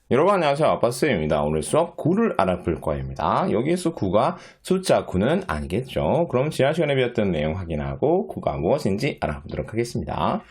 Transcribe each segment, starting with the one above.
여러분 안녕하세요. 아빠쌤입니다. 오늘 수업 9를 알아볼 거입니다. 여기에서 9가 숫자 9는 아니겠죠. 그럼 지난 시간에 배웠던 내용 확인하고 9가 무엇인지 알아보도록 하겠습니다.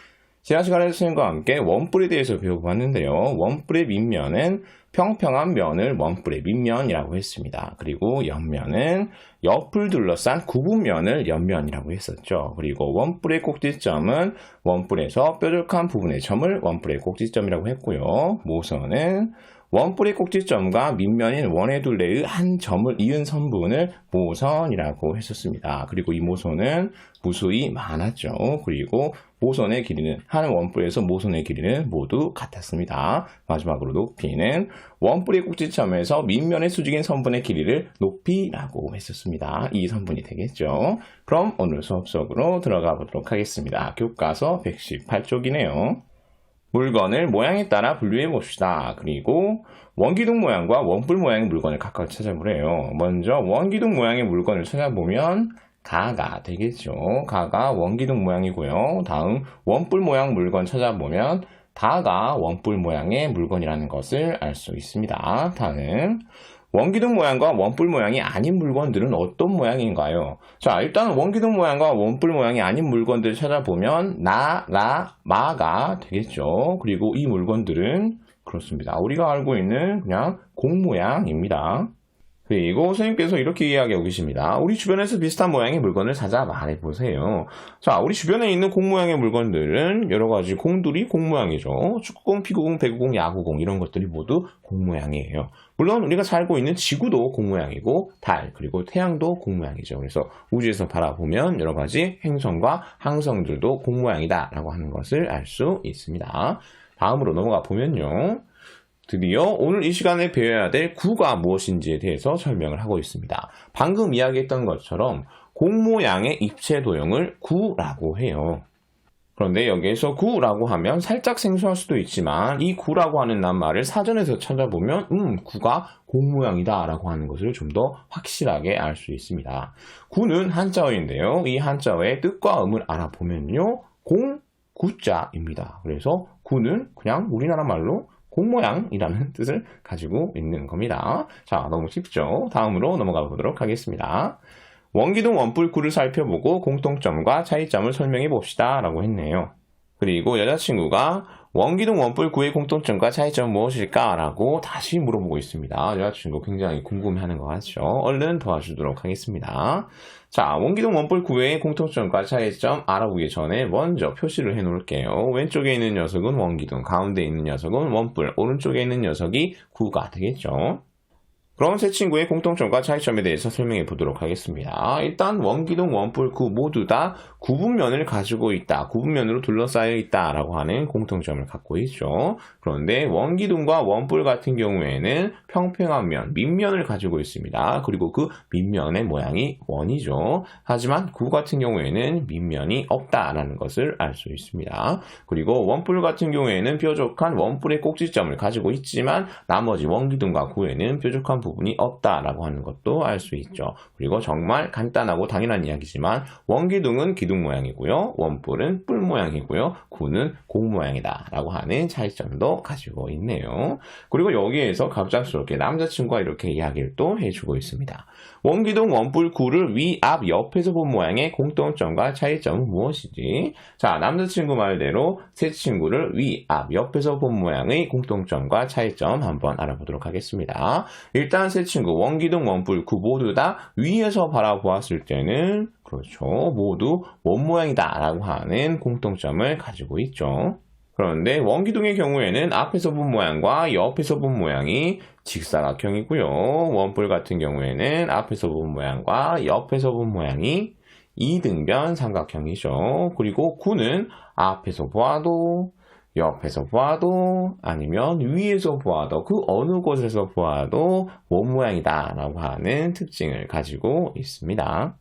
지난 시간에 선생님과 함께 원뿔에 대해서 배워보았는데요. 원뿔의 밑면은 평평한 면을 원뿔의 밑면이라고 했습니다. 그리고 옆면은 옆을 둘러싼 구분면을 옆면이라고 했었죠. 그리고 원뿔의 꼭지점은 원뿔에서 뾰족한 부분의 점을 원뿔의 꼭지점이라고 했고요. 모선은 원뿔의 꼭지점과 밑면인 원의 둘레의 한 점을 이은 선분을 모선이라고 했었습니다. 그리고 이 모선은 무수히 많았죠. 그리고 모선의 길이는 한 원뿔에서 모선의 길이는 모두 같았습니다. 마지막으로 높이는 원뿔의 꼭지점에서 밑면에 수직인 선분의 길이를 높이라고 했었습니다. 이 선분이 되겠죠. 그럼 오늘 수업 속으로 들어가 보도록 하겠습니다. 교과서 118쪽이네요. 물건을 모양에 따라 분류해 봅시다. 그리고 원기둥 모양과 원뿔 모양의 물건을 각각 찾아보래요. 먼저 원기둥 모양의 물건을 찾아보면 가가 되겠죠. 가가 원기둥 모양이고요. 다음 원뿔 모양 물건 찾아보면 다가 원뿔 모양의 물건이라는 것을 알 수 있습니다. 다음 원기둥 모양과 원뿔 모양이 아닌 물건들은 어떤 모양인가요? 자, 일단 원기둥 모양과 원뿔 모양이 아닌 물건들을 찾아보면 나, 라, 마가 되겠죠. 그리고 이 물건들은 그렇습니다. 우리가 알고 있는 그냥 공 모양입니다. 그리고 선생님께서 이렇게 이야기하고 계십니다. 우리 주변에서 비슷한 모양의 물건을 찾아 말해보세요. 자, 우리 주변에 있는 공 모양의 물건들은 여러 가지 공들이 공 모양이죠. 축구공, 피구공, 배구공, 야구공 이런 것들이 모두 공 모양이에요. 물론 우리가 살고 있는 지구도 공 모양이고 달, 그리고 태양도 공 모양이죠. 그래서 우주에서 바라보면 여러 가지 행성과 항성들도 공 모양이다 라고 하는 것을 알 수 있습니다. 다음으로 넘어가 보면요. 드디어 오늘 이 시간에 배워야 될 구가 무엇인지에 대해서 설명을 하고 있습니다. 방금 이야기했던 것처럼 공 모양의 입체 도형을 구라고 해요. 그런데 여기에서 구라고 하면 살짝 생소할 수도 있지만 이 구라고 하는 낱말을 사전에서 찾아보면 구가 공 모양이다 라고 하는 것을 좀 더 확실하게 알 수 있습니다. 구는 한자어인데요. 이 한자어의 뜻과 의미를 알아보면요. 공, 구자입니다. 그래서 구는 그냥 우리나라 말로 공 모양이라는 뜻을 가지고 있는 겁니다. 자, 너무 쉽죠? 다음으로 넘어가 보도록 하겠습니다. 원기둥 원뿔 구를 살펴보고 공통점과 차이점을 설명해 봅시다 라고 했네요. 그리고 여자친구가 원기둥 원뿔 구의 공통점과 차이점은 무엇일까? 라고 다시 물어보고 있습니다. 여자친구 굉장히 궁금해하는 것 같죠? 얼른 도와주도록 하겠습니다. 자, 원기둥 원뿔 구의 공통점과 차이점 알아보기 전에 먼저 표시를 해 놓을게요. 왼쪽에 있는 녀석은 원기둥, 가운데 있는 녀석은 원뿔, 오른쪽에 있는 녀석이 구가 되겠죠. 그럼 세 친구의 공통점과 차이점에 대해서 설명해 보도록 하겠습니다. 일단 원기둥, 원뿔, 구 모두 다 구분면을 가지고 있다. 구분면으로 둘러싸여 있다라고 하는 공통점을 갖고 있죠. 그런데 원기둥과 원뿔 같은 경우에는 평평한 면, 밑면을 가지고 있습니다. 그리고 그 밑면의 모양이 원이죠. 하지만 구 같은 경우에는 밑면이 없다라는 것을 알 수 있습니다. 그리고 원뿔 같은 경우에는 뾰족한 원뿔의 꼭지점을 가지고 있지만 나머지 원기둥과 구에는 뾰족한 부분이 없다라고 하는 것도 알 수 있죠. 그리고 정말 간단하고 당연한 이야기지만 원기둥은 기둥 모양이고요. 원뿔은 뿔 모양이고요. 구는 공 모양이다 라고 하는 차이점도 가지고 있네요. 그리고 여기에서 갑작스럽게 남자친구가 이렇게 이야기를 또 해주고 있습니다. 원기둥, 원뿔, 구를 위, 앞, 옆에서 본 모양의 공통점과 차이점은 무엇이지? 자, 남자친구 말대로 세 친구를 위, 앞, 옆에서 본 모양의 공통점과 차이점 한번 알아보도록 하겠습니다. 일단 세 친구 원기둥, 원뿔, 구 모두 다 위에서 바라보았을 때는 그렇죠. 모두 원 모양이다 라고 하는 공통점을 가지고 있죠. 그런데 원기둥의 경우에는 앞에서 본 모양과 옆에서 본 모양이 직사각형이고요. 원뿔 같은 경우에는 앞에서 본 모양과 옆에서 본 모양이 이등변 삼각형이죠. 그리고 구는 앞에서 보아도 옆에서 보아도 아니면 위에서 보아도 그 어느 곳에서 보아도 원 모양이다 라고 하는 특징을 가지고 있습니다.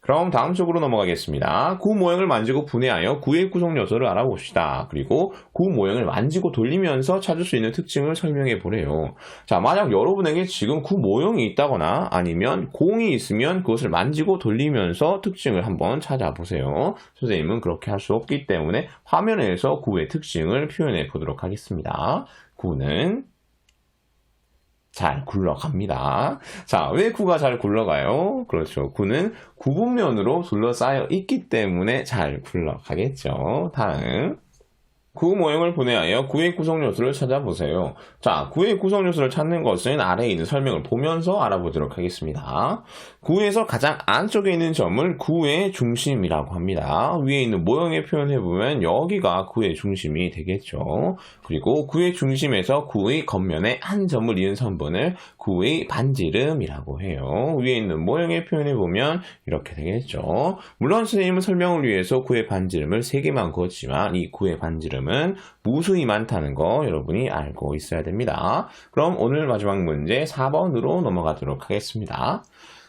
그럼 다음 쪽으로 넘어가겠습니다. 구 모형을 만지고 분해하여 구의 구성 요소를 알아봅시다. 그리고 구 모형을 만지고 돌리면서 찾을 수 있는 특징을 설명해 보래요. 자, 만약 여러분에게 지금 구 모형이 있다거나 아니면 공이 있으면 그것을 만지고 돌리면서 특징을 한번 찾아보세요. 선생님은 그렇게 할 수 없기 때문에 화면에서 구의 특징을 표현해 보도록 하겠습니다. 구는 잘 굴러갑니다. 자, 왜 구가 잘 굴러가요? 그렇죠. 구는 구분면으로 둘러싸여 있기 때문에 잘 굴러가겠죠. 다음. 구 모형을 분해하여 구의 구성 요소를 찾아보세요. 자, 구의 구성 요소를 찾는 것은 아래에 있는 설명을 보면서 알아보도록 하겠습니다. 구에서 가장 안쪽에 있는 점을 구의 중심이라고 합니다. 위에 있는 모형에 표현해보면 여기가 구의 중심이 되겠죠. 그리고 구의 중심에서 구의 겉면에 한 점을 이은 선분을 구의 반지름이라고 해요. 위에 있는 모형에 표현해보면 이렇게 되겠죠. 물론 선생님은 설명을 위해서 구의 반지름을 3개만 그었지만 이 구의 반지름 은 무수히 많다는 거 여러분이 알고 있어야 됩니다. 그럼 오늘 마지막 문제 4번으로 넘어가도록 하겠습니다.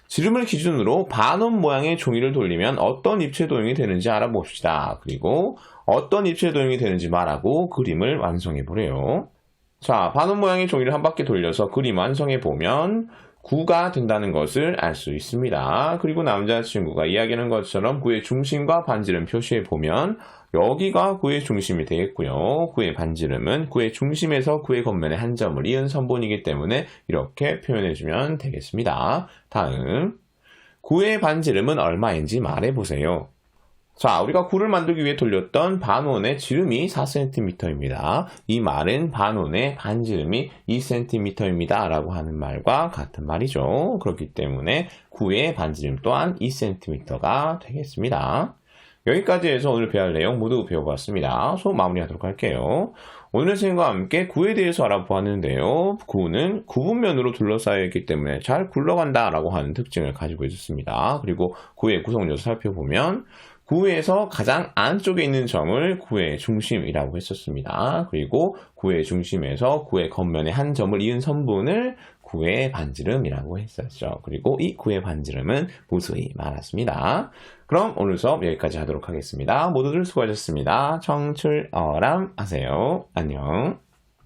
지름을 기준으로 반원 모양의 종이를 돌리면 어떤 입체 도형이 되는지 알아봅시다. 그리고 어떤 입체 도형이 되는지 말하고 그림을 완성해 보래요. 자, 반원 모양의 종이를 한 바퀴 돌려서 그림 완성해 보면 구가 된다는 것을 알 수 있습니다. 그리고 남자친구가 이야기하는 것처럼 구의 중심과 반지름 표시해 보면 여기가 구의 중심이 되겠고요. 구의 반지름은 구의 중심에서 구의 겉면에 한 점을 이은 선분이기 때문에 이렇게 표현해주면 되겠습니다. 다음, 구의 반지름은 얼마인지 말해보세요. 자, 우리가 구를 만들기 위해 돌렸던 반원의 지름이 4cm입니다. 이 말은 반원의 반지름이 2cm입니다. 라고 하는 말과 같은 말이죠. 그렇기 때문에 구의 반지름 또한 2cm가 되겠습니다. 여기까지 해서 오늘 배울 내용 모두 배워봤습니다. 수업 마무리하도록 할게요. 오늘 선생님과 함께 구에 대해서 알아보았는데요. 구는 구분면으로 둘러싸여 있기 때문에 잘 굴러간다 라고 하는 특징을 가지고 있었습니다. 그리고 구의 구성 요소 살펴보면 구에서 가장 안쪽에 있는 점을 구의 중심이라고 했었습니다. 그리고 구의 중심에서 구의 겉면에 한 점을 이은 선분을 구의 반지름이라고 했었죠. 그리고 이 구의 반지름은 무수히 많았습니다. 그럼 오늘 수업 여기까지 하도록 하겠습니다. 모두들 수고하셨습니다. 청출어람 하세요. 안녕.